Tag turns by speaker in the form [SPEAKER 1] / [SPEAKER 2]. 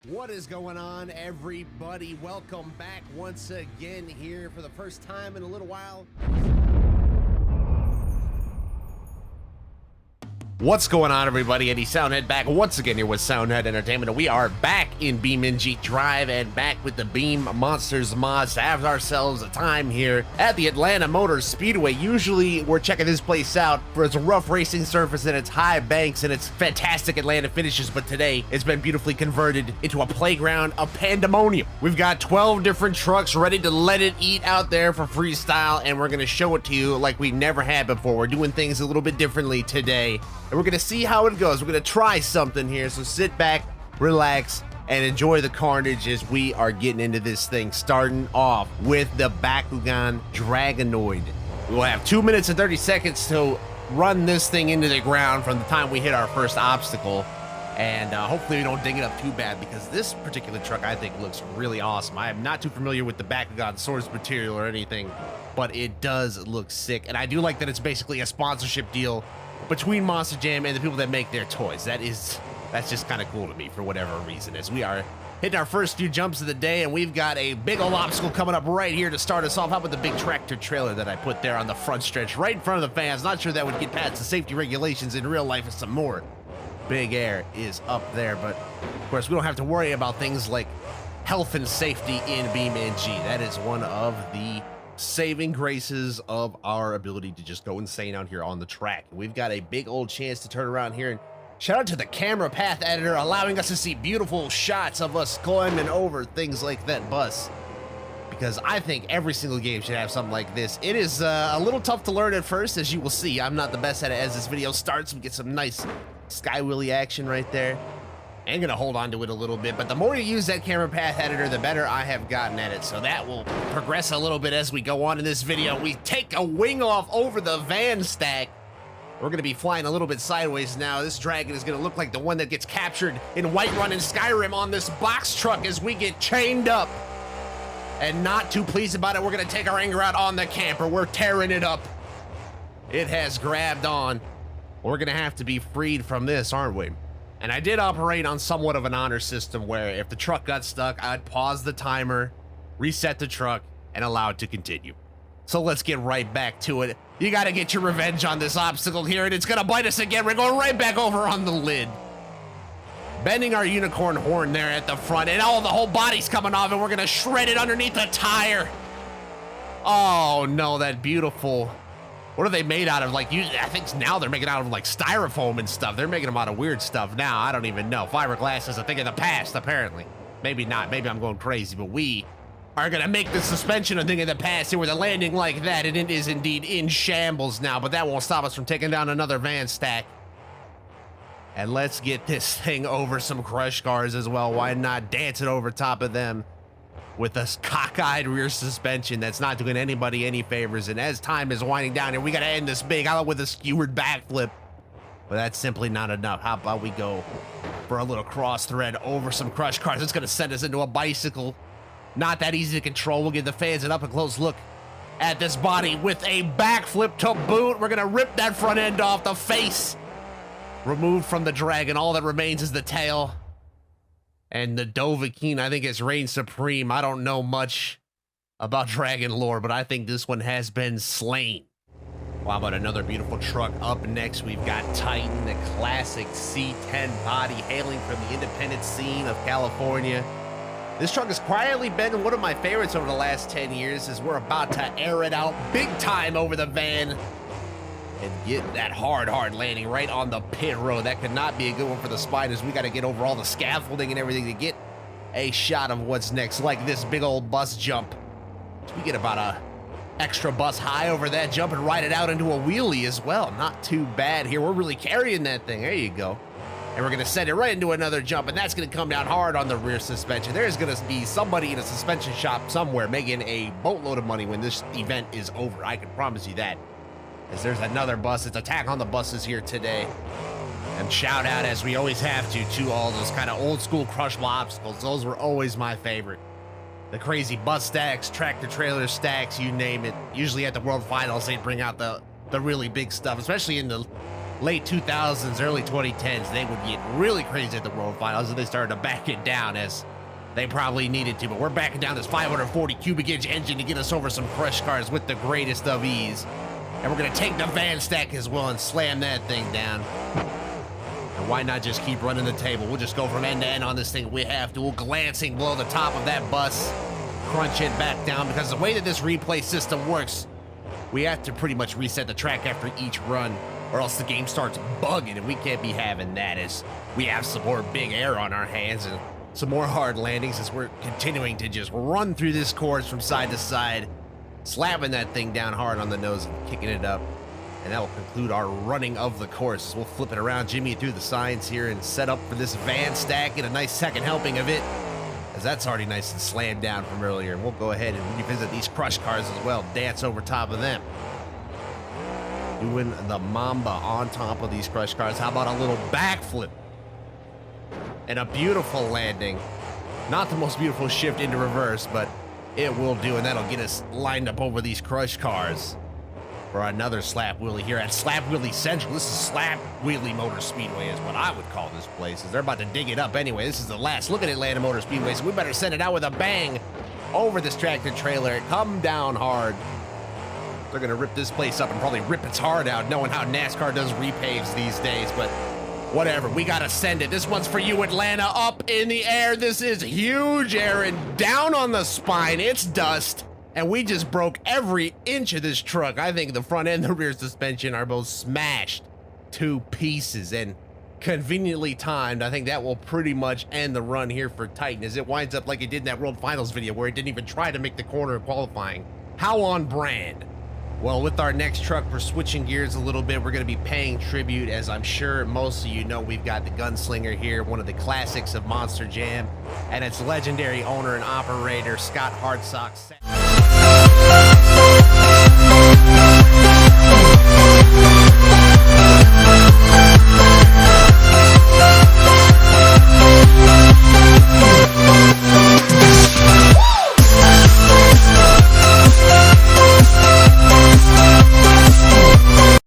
[SPEAKER 1] What is going on, everybody? Welcome back once again here for the first time in a little while. What's going on, everybody? Eddie Soundhead back once again here with Soundhead Entertainment, and we are back in Beamng Drive and back with the Beam Monsters mods to have ourselves a time here at the Atlanta Motor Speedway. Usually we're checking this place out for its rough racing surface and its high banks and its fantastic Atlanta finishes, but today it's been beautifully converted into a playground of pandemonium. We've got 12 different trucks ready to let it eat out there for freestyle, and we're going to show it to you like we never had before. We're doing things a little bit differently today, and we're gonna see how it goes. We're gonna try something here, so sit back, relax, and enjoy the carnage as we are getting into this thing, starting off with the Beamng Dragonoid. We will have 2 minutes and 30 seconds to run this thing into the ground from the time we hit our first obstacle, and hopefully we don't ding it up too bad, because this particular truck I think looks really awesome. I am not too familiar with the Beamng source material or anything, but it does look sick, and I do like that it's basically a sponsorship deal between Monster Jam and the people that make their toys. That's just kind of cool to me for whatever reason, as we are hitting our first few jumps of the day, and we've got a big old obstacle coming up right here to start us off. How about the big tractor trailer that I put there on the front stretch right in front of the fans? Not sure that would get past the safety regulations in real life, and some more. Big Air is up there, but of course we don't have to worry about things like health and safety in Beamng. That is one of the saving graces of our ability to just go insane out here on the track. We've got a big old chance to turn around here, and shout out to the camera path editor allowing us to see beautiful shots of us climbing over things like that bus, because I think every single game should have something like this. It is a little tough to learn at first, as you will see. I'm not the best at it. As this video starts, we get some nice sky wheelie action right there. I'm gonna hold on to it a little bit, but the more you use that camera path editor, the better I have gotten at it. So that will progress a little bit as we go on in this video. We take a wing off over the van stack. We're gonna be flying a little bit sideways now. This dragon is gonna look like the one that gets captured in Whiterun and Skyrim on this box truck as we get chained up. And not too pleased about it, we're gonna take our anger out on the camper. We're tearing it up. It has grabbed on. We're gonna have to be freed from this, aren't we? And I did operate on somewhat of an honor system where if the truck got stuck, I'd pause the timer, reset the truck, and allow it to continue. So let's get right back to it. You gotta get your revenge on this obstacle here, and it's gonna bite us again. We're going right back over on the lid. Bending our unicorn horn there at the front, and the whole body's coming off, and we're gonna shred it underneath the tire. Oh no, that beautiful... What are they made out of? Like, I think now they're making out of like styrofoam and stuff. They're making them out of weird stuff now. I don't even know. Fiberglass is a thing of the past, apparently. Maybe not. Maybe I'm going crazy, but we are gonna make the suspension a thing of the past here with a landing like that, and it is indeed in shambles now, but that won't stop us from taking down another van stack. And let's get this thing over some crush cars as well. Why not dance it over top of them with a cockeyed rear suspension that's not doing anybody any favors? And as time is winding down here, we gotta end this big out with a skewered backflip, but that's simply not enough. How about we go for a little cross thread over some crush cars? It's gonna send us into a bicycle. Not that easy to control. We'll give the fans an up and close look at this body with a backflip to boot. We're gonna rip that front end off. The face removed from the dragon. All that remains is the tail. And the Dovahkiin, I think, has reigned supreme. I don't know much about dragon lore, but I think this one has been slain. Well, how about another beautiful truck up next? We've got Titan, the classic C10 body, hailing from the independent scene of California. This truck has quietly been one of my favorites over the last 10 years, as we're about to air it out big time over the van and get that hard landing right on the pit road. That could not be a good one for the spiders. We got to get over all the scaffolding and everything to get a shot of what's next, like this big old bus jump. So we get about a extra bus high over that jump and ride it out into a wheelie as well. Not too bad here. We're really carrying that thing. There you go. And we're gonna send it right into another jump, and that's gonna come down hard on the rear suspension. There's gonna be somebody in a suspension shop somewhere making a boatload of money when this event is over. I can promise you that. As there's another bus. It's attack on the buses here today. And shout out, as we always have to all those kind of old school crushable obstacles. Those were always my favorite. The crazy bus stacks, tractor trailer stacks, you name it. Usually at the World Finals, they'd bring out the really big stuff, especially in the late 2000s, early 2010s, they would get really crazy at the World Finals, and they started to back it down as they probably needed to. But we're backing down this 540 cubic inch engine to get us over some crush cars with the greatest of ease. And we're going to take the van stack as well and slam that thing down. And why not just keep running the table? We'll just go from end to end on this thing. We have to. We'll glancing below the top of that bus, crunch it back down, because the way that this replay system works, we have to pretty much reset the track after each run, or else the game starts bugging, and we can't be having that, as we have some more big air on our hands and some more hard landings as we're continuing to just run through this course from side to side, slapping that thing down hard on the nose and kicking it up. And that will conclude our running of the course. We'll flip it around, Jimmy, through the signs here and set up for this van stack, get a nice second helping of it, as that's already nice and slammed down from earlier. And we'll go ahead and revisit these crush cars as well, dance over top of them. Doing the Mamba on top of these crush cars. How about a little backflip? And a beautiful landing. Not the most beautiful shift into reverse, but it will do, and that'll get us lined up over these crush cars for another slap wheelie here at Slap Wheelie Central. This is Slap Wheelie Motor Speedway is what I would call this place, as they're about to dig it up anyway. This is the last look at Atlanta Motor Speedway, so we better send it out with a bang over this tractor trailer. Come down hard. They're gonna rip this place up and probably rip its heart out, knowing how NASCAR does repaves these days, but whatever, we gotta send it. This one's for you, Atlanta. Up in the air. This is huge, Aaron. Down on the spine. It's dust. And we just broke every inch of this truck. I think the front and the rear suspension are both smashed to pieces, and conveniently timed. I think that will pretty much end the run here for Titan, as it winds up like it did in that World Finals video where it didn't even try to make the corner of qualifying. How on brand. Well, with our next truck, we're switching gears a little bit. We're going to be paying tribute, as I'm sure most of you know, we've got the Gunslinger here, one of the classics of Monster Jam, and its legendary owner and operator, Scott Hartsock.